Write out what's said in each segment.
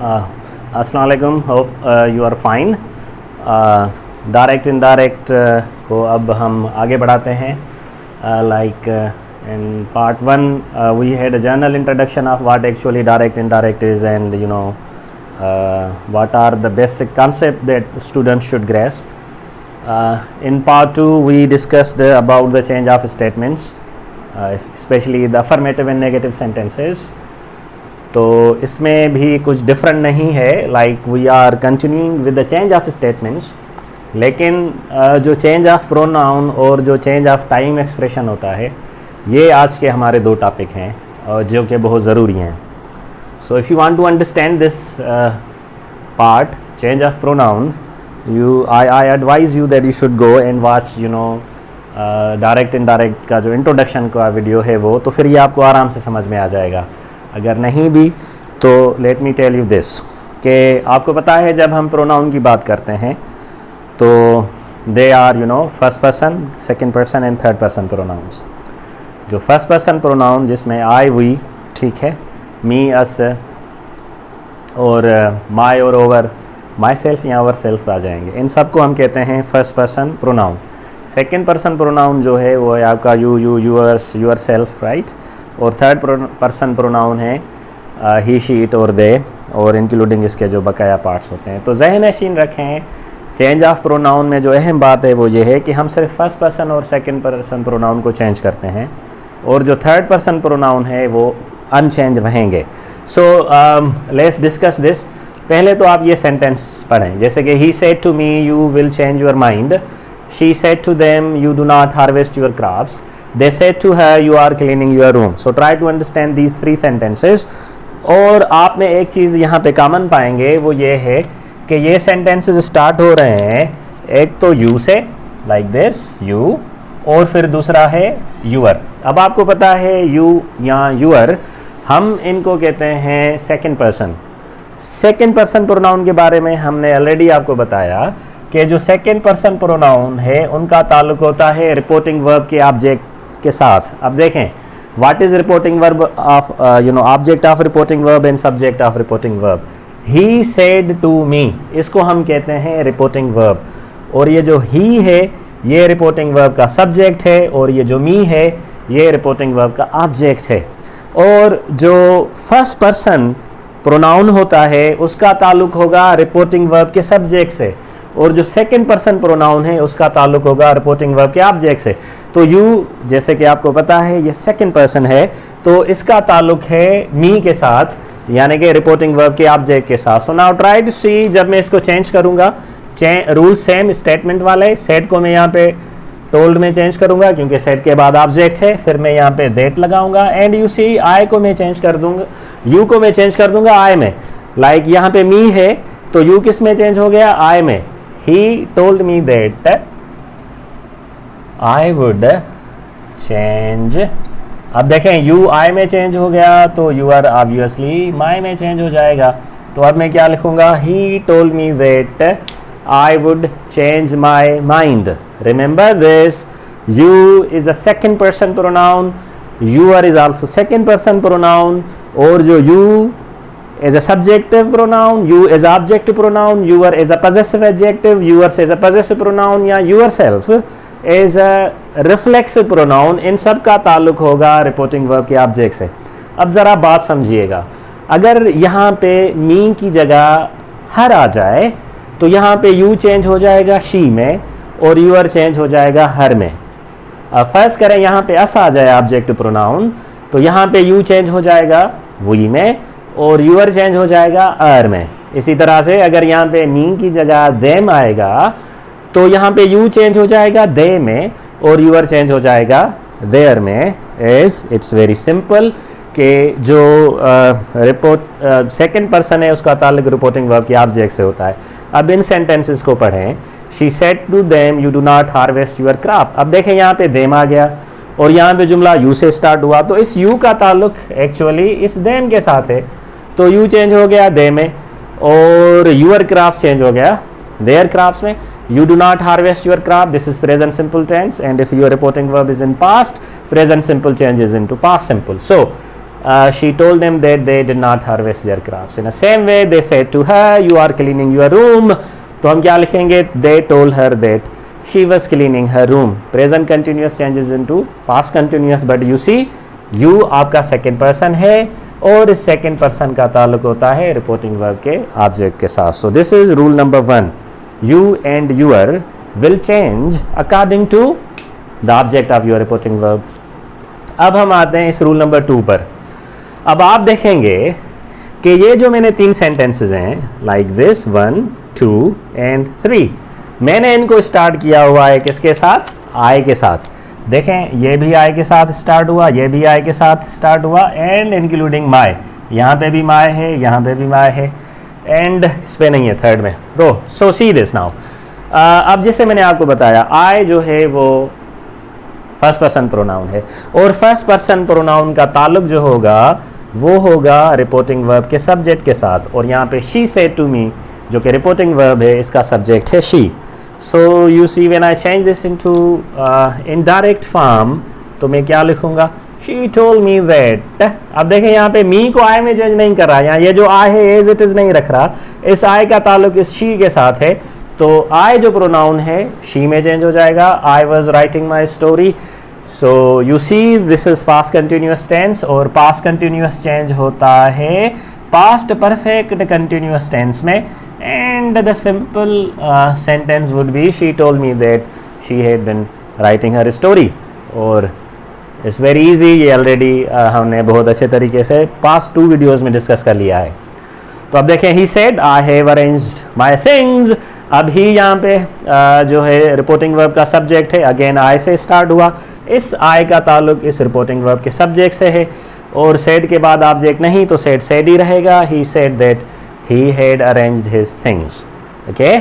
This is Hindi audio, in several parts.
अस्सलाम वालेकुम, hope you are fine. Direct indirect को अब हम आगे बढ़ाते हैं। Like in part 1 we had a general introduction of what actually direct indirect is and you know what are the basic concept that students should grasp. In part 2 we discussed about the change of statements, especially the affirmative and negative sentences. तो इसमें भी कुछ डिफरेंट नहीं है, like we are continuing with the change of statements, लेकिन जो चेंज ऑफ प्रोनाउन और जो चेंज ऑफ टाइम एक्सप्रेशन होता है, ये आज के हमारे दो टॉपिक हैं और जो कि बहुत ज़रूरी हैं. So if you want to understand this part, change of pronoun, I advise you that you should go and watch direct indirect का जो introduction का वीडियो है वो, तो फिर ये आपको आराम से समझ में आ जाएगा. अगर नहीं भी तो let me tell you this कि आपको पता है जब हम pronoun की बात करते हैं तो they are first person, second person and third person pronouns. जो first person pronoun जिसमें I, we, ठीक है, मी, अस और माई और ओवर, माई सेल्फ या ओवर सेल्फ आ जाएंगे. इन सब को हम कहते हैं first person pronoun. Second person pronoun जो है वो है आपका you, yours, your self, right. और थर्ड पर्सन प्रोनाउन है ही, शी, इट और दे, और इंक्लूडिंग इसके जो बकाया पार्ट्स होते हैं. तो ज़हन नशीन रखें, चेंज ऑफ प्रोनाउन में जो अहम बात है वो ये है कि हम सिर्फ फर्स्ट पर्सन और सेकंड पर्सन प्रोनाउन को चेंज करते हैं और जो थर्ड पर्सन प्रोनाउन है वो अनचेंज रहेंगे. So let's discuss this. पहले तो आप ये सेंटेंस पढ़ें, जैसे कि he said to me you will change your mind, she said to them you do not harvest your crops, they said to her you are cleaning your room. So try to understand these 3 sentences. और आप में एक चीज़ यहाँ पे कॉमन पाएंगे वो ये है कि ये सेंटेंसेस स्टार्ट हो रहे हैं एक तो यू से, लाइक दिस यू, और फिर दूसरा है यूअर. अब आपको पता है यू या यूअर, हम इनको कहते हैं second person. Second person pronoun के बारे में हमने ऑलरेडी आपको बताया कि जो सेकंड पर्सन प्रोनाउन है उनका ताल्लुक होता है रिपोर्टिंग वर्ब के ऑब्जेक्ट के साथ. अब देखें, what is reporting verb of object of reporting verb and subject of reporting verb. He said to me, इसको हम कहते हैं रिपोर्टिंग वर्ब, और ये जो ही है ये रिपोर्टिंग वर्ब का सब्जेक्ट है और ये जो मी है ये रिपोर्टिंग वर्ब का ऑब्जेक्ट है. और जो फर्स्ट पर्सन प्रोनाउन होता है उसका ताल्लुक होगा रिपोर्टिंग वर्ब के सब्जेक्ट से, और जो सेकंड पर्सन प्रोनाउन है उसका ताल्लुक होगा रिपोर्टिंग वर्ब के ऑब्जेक्ट से. तो यू, जैसे कि आपको पता है ये सेकंड पर्सन है, तो इसका ताल्लुक है मी के साथ, यानी कि रिपोर्टिंग वर्ब के ऑब्जेक्ट के साथ. सो नाउ ट्राई टू सी, जब मैं इसको चेंज करूँगा, रूल सेम स्टेटमेंट वाले, सेड को मैं यहाँ पे टोल्ड में चेंज करूंगा क्योंकि सेड के बाद ऑब्जेक्ट है, फिर मैं यहाँ पे दैट लगाऊंगा. एंड यू सी, आई को मैं चेंज कर दूंगा, यू को मैं चेंज कर दूंगा आई में. लाइक यहाँ पे मी है तो यू किस में चेंज हो गया, आई में. ही told me that I would change. अब देखें यू आई में चेंज हो गया तो यू आर ऑब्वियसली माई में चेंज हो जाएगा. तो अब मैं क्या लिखूंगा, he told me that I would change my mind. Remember this, you is a second person pronoun, your is also second person pronoun, और जो you is a subjective pronoun, you is objective pronoun, your is a possessive adjective, yours is a possessive pronoun, या yourself is a reflexive pronoun. इन सब का ताल्लुक होगा रिपोर्टिंग वर्ब के ऑब्जेक्ट से. अब ज़रा बात समझिएगा, अगर यहाँ पे मी की जगह हर आ जाए तो यहाँ पे यू चेंज हो जाएगा शी में और यूअर चेंज हो जाएगा हर में. अब फर्स्ट करें यहाँ पे अस आ जाए ऑब्जेक्ट प्रोनाउन, तो यहाँ पे यू चेंज हो जाएगा वी में और यूअर चेंज हो जाएगा अर में. इसी तरह से अगर यहाँ पे मी की जगह देम आएगा तो यहाँ पे यू चेंज हो जाएगा दे में और यूअर चेंज हो जाएगा देयर में. इट्स वेरी सिंपल कि जो सेकंड पर्सन है उसका ताल्लुक रिपोर्टिंग वर्ब के ऑब्जेक्ट से होता है. अब इन सेंटेंसेस को पढ़ें. She said to them you do not harvest your crop. अब देखें यहाँ पे देम आ गया और यहाँ पे जुमला यू से स्टार्ट हुआ, तो इस यू का ताल्लुक एक्चुअली इस देम के साथ है, तो यू चेंज हो गया दे में और यूअर क्रॉप्स चेंज हो गया देयर क्रॉप्स में. You do not harvest your crop. This is present simple tense, and if your reporting verb is in past, present simple changes into past simple. So she told them that they did not harvest their crops. In the same way, they said to her, you are cleaning your room. तो हम क्या लिखेंगे? They told her that she was cleaning her room. Present continuous changes into past continuous, but you see, you आपका second person है और इस second person का ताल्लुक होता है reporting verb के object के साथ. So this is rule number 1. You and your will change according to the object of your reporting verb. अब हम आते हैं इस रूल नंबर 2 पर. अब आप देखेंगे कि ये जो मैंने 3 सेंटेंसेस हैं, लाइक दिस 1, 2 एंड 3, मैंने इनको स्टार्ट किया हुआ है किसके साथ? आई के साथ. देखें, ये भी आई के साथ स्टार्ट हुआ, ये भी आई के साथ स्टार्ट हुआ, एंड इंक्लूडिंग माई. यहाँ पे भी माई है, यहाँ पे भी माई है, एंड इस पे नहीं है थर्ड में. सो सी दिस नाउ. अब जैसे मैंने आपको बताया, आई जो है वो फर्स्ट पर्सन प्रोनाउन है, और फर्स्ट पर्सन प्रोनाउन का ताल्लुक जो होगा वो होगा रिपोर्टिंग वर्ब के सब्जेक्ट के साथ. और यहाँ पे शी सेड टू मी जो कि रिपोर्टिंग वर्ब है, इसका सब्जेक्ट है she. So you see when I change this into indirect form, तो मैं क्या लिखूंगा? She told me that. अब देखें, यहाँ पे मी को आई में चेंज नहीं कर रहा, यहाँ ये जो आई है एज इट इज नहीं रख रहा, इस आई का ताल्लुक इस शी के साथ है. तो आई जो प्रोनाउन है शी में चेंज हो जाएगा. I was writing my story. So you see this is past continuous tense, और पास्ट कंटिन्यूस चेंज होता है पास्ट परफेक्ट कंटिन्यूस टेंस में. And the simple sentence would be she told me that she had been writing her story. और इट्स वेरी इजी, ये ऑलरेडी हमने बहुत अच्छे तरीके से पास्ट 2 वीडियोज़ में डिस्कस कर लिया है. तो अब देखें, he said I have arranged my things. अब ही यहाँ पे जो है रिपोर्टिंग वर्ब का सब्जेक्ट है, अगेन आई से स्टार्ट हुआ. इस आई का ताल्लुक इस रिपोर्टिंग वर्ब के सब्जेक्ट से है, और सेड के बाद ऑब्जेक्ट नहीं तो सेड ही रहेगा. He said that he had arranged his things. Okay,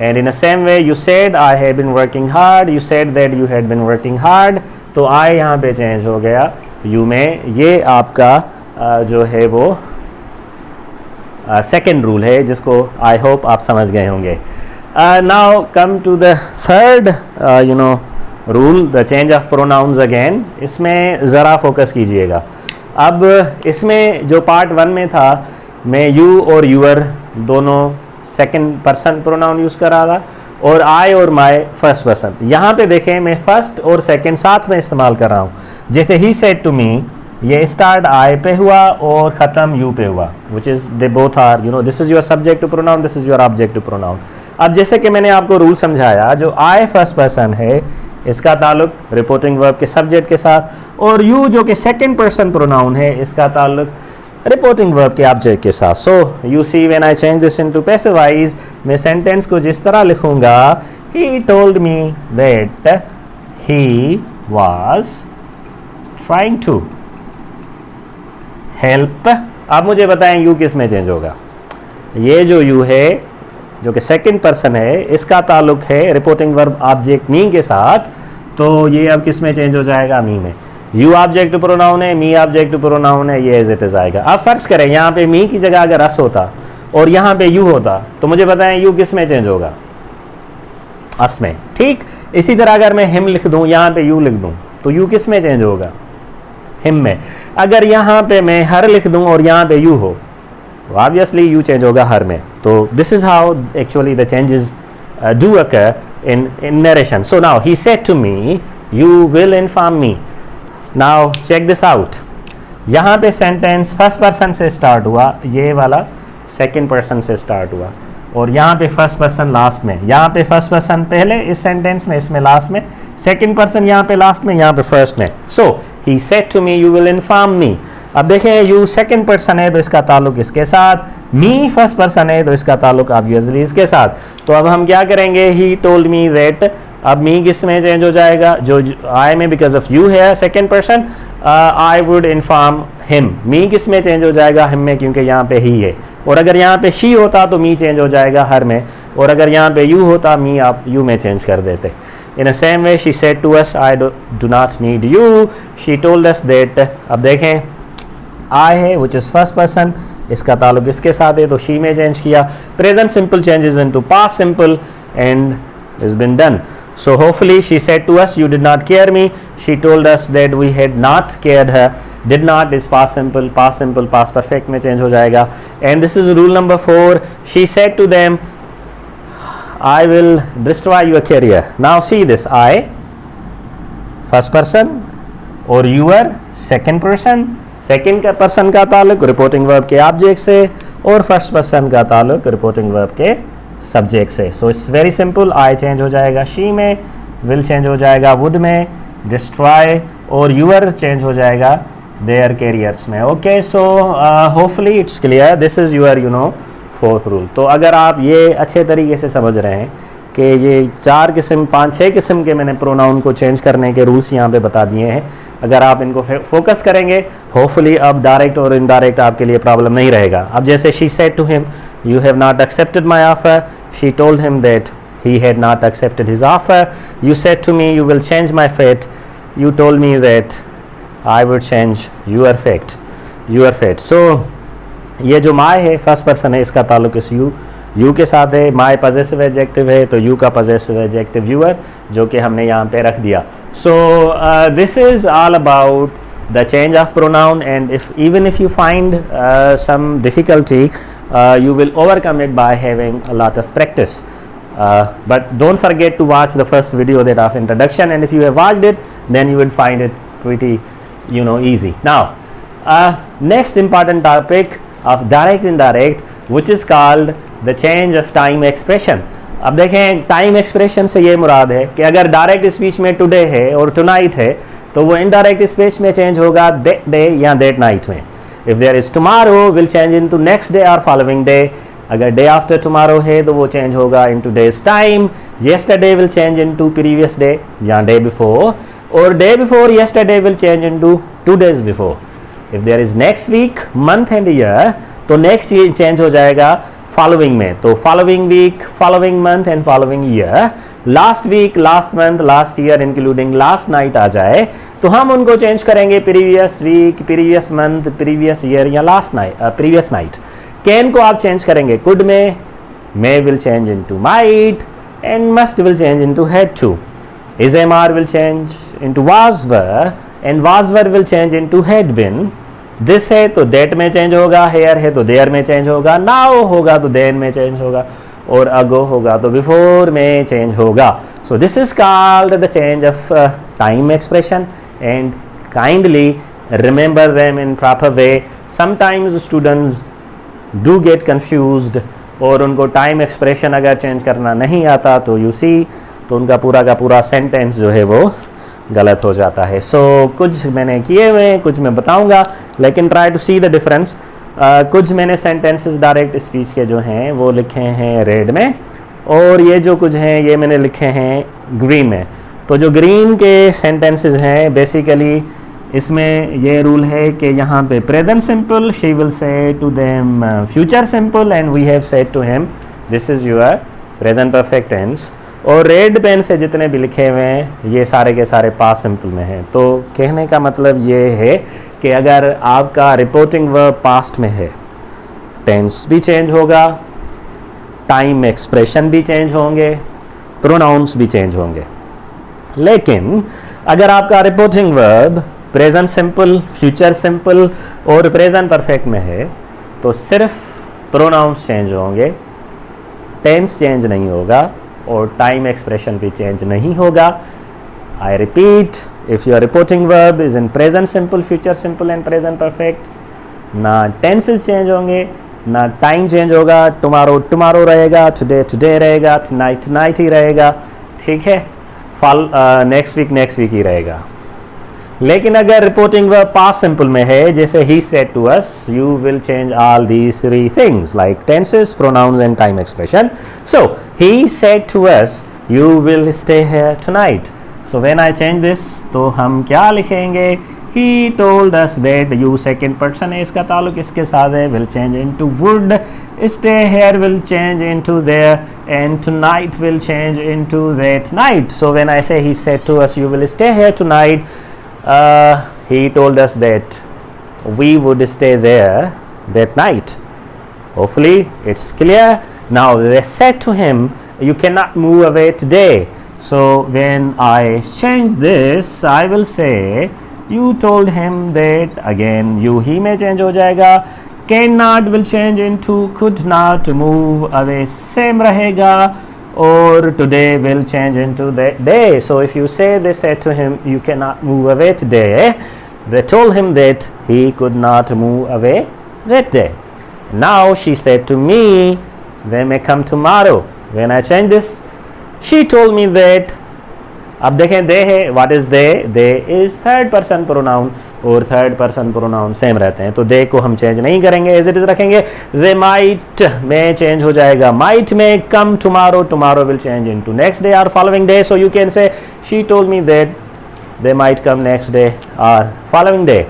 and in the same way you said I have been working hard. You said that you had been working hard. तो आई यहाँ पे चेंज हो गया यू में. ये आपका जो है वो सेकेंड रूल है, जिसको आई होप आप समझ गए होंगे. Now come to the third rule, the change of pronouns again. इसमें ज़रा फोकस कीजिएगा. अब इसमें जो पार्ट 1 में था, मैं यू और यूअर दोनों सेकंड पर्सन प्रोनाउन यूज़ कर रहा था, और आई और माई फर्स्ट पर्सन. यहाँ पे देखें, मैं फर्स्ट और सेकंड साथ में इस्तेमाल कर रहा हूँ. जैसे ही सेड टू मी, ये स्टार्ट आई पे हुआ और ख़त्म यू पे हुआ, which is they both are this is your subject to pronoun, this is your object to pronoun. अब जैसे कि मैंने आपको रूल समझाया, जो आई फर्स्ट पर्सन है इसका ताल्लुक रिपोर्टिंग वर्ब के सब्जेक्ट के साथ, और यू जो कि सेकंड पर्सन प्रोनाउन है इसका ताल्लुक रिपोर्टिंग वर्ब के ऑब्जेक्ट के साथ. So you see when I change this into passive voice, मैं सेंटेंस को जिस तरह लिखूंगा, he told me that he was trying to help. अब मुझे बताएं यू किस में चेंज होगा? ये जो यू है जो कि सेकंड पर्सन है, इसका ताल्लुक है रिपोर्टिंग वर्ब ऑब्जेक्ट मी के साथ. तो ये अब किस में चेंज हो जाएगा? मी में. यू ऑब्जेक्ट प्रोनाउन है, मी ऑब्जेक्ट प्रोनाउन है, ये एज इट इज आएगा. अब फर्ज करें यहाँ पे मी की जगह अगर अस होता और यहाँ पे यू होता, तो मुझे बताएं यू किस में चेंज होगा? अस में. ठीक इसी तरह अगर मैं हिम लिख दूँ, यहाँ पे यू लिख दूँ, तो यू किस में चेंज होगा? हिम में. अगर यहाँ पे मैं हर लिख दूँ और यहाँ पे यू हो, तो ऑब्वियसली यू चेंज होगा हर में. तो this is how actually the changes do occur in narration. So now he said to me you will inform me. Now check this out. यहाँ पे सेंटेंस फर्स्ट पर्सन से स्टार्ट हुआ, ये वाला सेकंड पर्सन से स्टार्ट हुआ, और यहाँ पे फर्स्ट पर्सन लास्ट में. यहाँ पे फर्स्ट पर्सन पहले इस सेंटेंस में, इसमें लास्ट में, सेकंड पर्सन यहाँ पे लास्ट में, यहाँ पे फर्स्ट में. So he said to me you will inform me. अब देखें, यू सेकंड पर्सन है तो इसका ताल्लुक इसके साथ, मी फर्स्ट पर्सन है तो इसका ताल्लुक ऑब्वियसली इसके साथ. तो अब हम क्या करेंगे? ही टोल्ड मी दैट. अब मी किस में चेंज हो जाएगा? जो आई में, बिकॉज ऑफ यू है second person, I would inform him. Me किस में चेंज हो जाएगा? हिम में, क्योंकि यहाँ पे ही है. और अगर यहाँ पे शी होता तो मी चेंज हो जाएगा हर में, और अगर यहाँ पे यू होता मी आप यू में चेंज कर देते. In the same way, she said to us, I do not need you. She told us that. अब देखें, I है which is first person, इसका ताल्लुक इसके साथ है तो she में चेंज किया. Present simple changes into past simple and it's been done. So hopefully she said to us, you did not care me. She told us that we had not cared her. Did not is past simple, past perfect में change हो जाएगा. And this is rule number 4. She said to them, I will destroy your career. Now see this, I first person और your second person. सेकेंड का पर्सन का ताल्लुक रिपोर्टिंग वर्ब के ऑब्जेक्ट से और फर्स्ट पर्सन का ताल्लुक रिपोर्टिंग वर्ब के सब्जेक्ट से. So it's very simple. I change हो जाएगा शी में, विल चेंज हो जाएगा वुड में, डिस्ट्रॉय और यूअर चेंज हो जाएगा देयर कैरियर्स में. Okay, so hopefully it's clear. This is your fourth rule. तो अगर आप ये अच्छे तरीके से समझ रहे हैं कि ये 4 किस्म 5-6 किस्म के मैंने प्रोनाउन को चेंज करने के रूल्स यहाँ पे बता दिए हैं. अगर आप इनको फोकस करेंगे होपफुली अब डायरेक्ट और इनडायरेक्ट आपके लिए प्रॉब्लम नहीं रहेगा. अब जैसे she said to him, you have not accepted my offer. She told him that he had not accepted his offer. You said to me you will change my fate. You told me that I would change your fate. So ये जो my है फर्स्ट पर्सन है, इसका ताल्लुक इस you के साथ है. my possessive adjective है तो you का possessive adjective your, जो कि हमने यहाँ पे रख दिया. So this is all about the change of pronoun, and even if you find some difficulty, you will overcome it by having a lot of practice. But don't forget to watch the first video that of introduction, and if you have watched it, then you will find it pretty easy. Now next important topic of direct indirect, which is called the change of time expression. अब देखें टाइम एक्सप्रेशन से ये मुराद है कि अगर डायरेक्ट स्पीच में टुडे है और टुनाइट है तो वो इनडायरेक्ट स्पीच में चेंज होगा दैट डे या दैट नाइट में. If there is tomorrow will change into next day और फॉलोइंग डे. अगर डे आफ्टर टुमारो है तो वो चेंज होगा into days time. Yesterday will change into previous day या डे बिफोर, और day before yesterday will change into 2 days before. If there is next week, month and year तो नेक्स्ट ईयर चेंज हो जाएगा फॉलोइंग में. तो following week, following month and following year. Last week, last month, last year including last night आ जाए तो हम उनको चेंज करेंगे previous week, previous month, previous year या last night, previous night. Can को आप चेंज करेंगे कुड में, may will change into might, and must will change into had to. Is am are will change into was were, and was were will change into had been. This है तो दैट में चेंज होगा, हेयर है तो देयर में चेंज होगा, नाउ होगा तो देन में चेंज होगा, और अगो होगा तो बिफोर में चेंज होगा. So this is called the change of time expression, and kindly remember them in proper way. Sometimes students do get confused, और उनको टाइम एक्सप्रेशन अगर चेंज करना नहीं आता तो यू सी तो उनका पूरा का पूरा सेंटेंस जो है वो गलत हो जाता है. सो कुछ मैंने किए हुए हैं, कुछ मैं बताऊंगा, लेकिन try to see the difference. कुछ मैंने सेंटेंसेस डायरेक्ट स्पीच के जो हैं वो लिखे हैं रेड में, और ये जो कुछ हैं ये मैंने लिखे हैं ग्रीन में. तो जो ग्रीन के सेंटेंसेस हैं बेसिकली इसमें ये रूल है कि यहाँ पे present simple, she will say to them future simple, and we have said to him this is your present perfect tense. और रेड पेन से जितने भी लिखे हुए हैं ये सारे के सारे पास्ट सिंपल में हैं. तो कहने का मतलब ये है कि अगर आपका रिपोर्टिंग वर्ब पास्ट में है, टेंस भी चेंज होगा, टाइम एक्सप्रेशन भी चेंज होंगे, प्रोनाउंस भी चेंज होंगे. लेकिन अगर आपका reporting verb present simple, future simple और प्रेजेंट परफेक्ट में है तो सिर्फ प्रोनाउंस चेंज होंगे, टेंस चेंज नहीं होगा, और टाइम एक्सप्रेशन भी चेंज नहीं होगा. I repeat, if your reporting verb is in present simple, future simple and present perfect, ना टेंसेस चेंज होंगे, ना टाइम चेंज होगा. टुमारो टुमारो रहेगा, टुडे टुडे रहेगा, टुनाइट टुनाइट ही रहेगा, ठीक है. नेक्स्ट वीक ही रहेगा. लेकिन अगर रिपोर्टिंग वर्ब पास्ट सिंपल में है, जैसे he said to us, you will change all these 3 things like tenses, pronouns and time expression. So he said to us you will stay here tonight. So when I change this तो हम क्या लिखेंगे? He told us that, you second person है, इसका ताल्लुक इसके साथ है, will change into would, stay here will change into there, and tonight will change into that night. So when I say he said to us you will stay here tonight, he told us that we would stay there that night. Hopefully it's clear. Now they said to him, you cannot move away today. So when I change this, I will say You told him that, again you he में change हो जाएगा, cannot will change into could not, move away same रहेगा, or today will change into the day. So if you say they said to him you cannot move away today, they told him that he could not move away that day. Now she said to me they may come tomorrow. When I change this, she told me that. अब देखें दे है, what is they is third person pronoun, और थर्ड पर्सन प्रोनाउन सेम रहते हैं, तो दे को हम चेंज नहीं करेंगे, एज इट इज रखेंगे. दे माइट में चेंज हो जाएगा, माइट में come tomorrow, tomorrow will change into next day और following day. So you can say she told me that they might come next day or following day.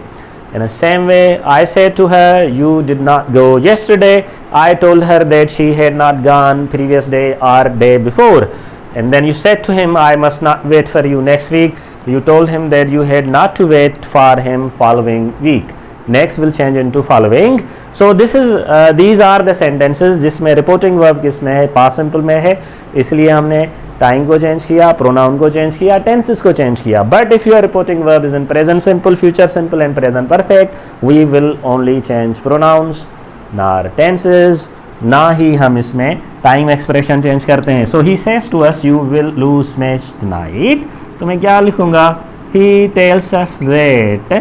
In the same way, I said to her, you did not go yesterday. I told her that she had not gone previous day or day before. And then you said to him, I must not wait for you next week. You told him that you had not to wait for him following week. Next will change into following. So this is these are the sentences जिसमें reporting verb किसमें है, past simple में है, इसलिए हमने टाइम को चेंज किया, प्रोनाउन को चेंज किया, टेंसेस को चेंज किया. But if your reporting verb is in present simple, future simple and present perfect, we will only change pronouns, nor tenses, ना ही हम इसमें टाइम एक्सप्रेशन चेंज करते हैं. So he says to us you will lose match tonight. तो मैं क्या लिखूंगा, he tells us that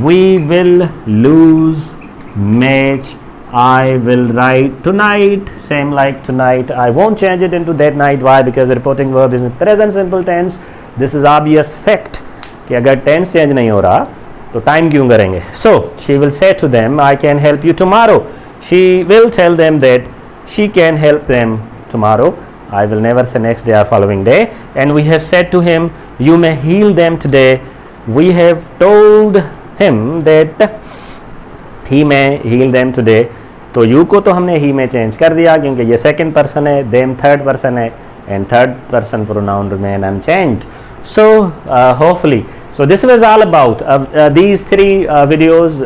we will lose match. I will write tonight, same like tonight. I won't change it into that night. Why? Because the reporting verb is in present simple tense. This is obvious fact कि अगर tense change नहीं हो रहा तो time क्यों करेंगे. So she will say to them, I can help you tomorrow. She will tell them that she can help them tomorrow. I will never say next day or following day. And we have said to him, you may heal them today. We have told him that he may heal them today. तो यू को तो हमने ही में चेंज कर दिया क्योंकि ये सेकंड पर्सन है, देम थर्ड पर्सन है, and third person pronoun remain unchanged. So hopefully, so this was all about these three videos.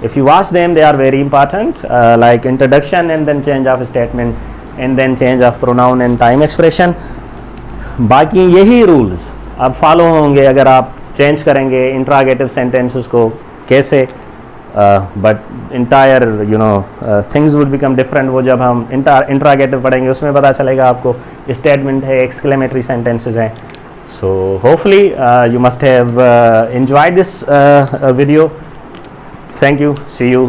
If you watch them, they are very important, like introduction and then change of statement and then change of pronoun and time expression. बाकी यही रूल्स अब फॉलो होंगे अगर आप चेंज करेंगे इंट्रागेटिव सेंटेंसेस को कैसे. But entire things would become different. वो जब हम इंट्रागेटिव पढ़ेंगे उसमें पता चलेगा आपको. स्टेटमेंट है, एक्सक्लेमेटरी सेंटेंसेस हैं. So hopefully you must have enjoyed this video. Thank you, see you.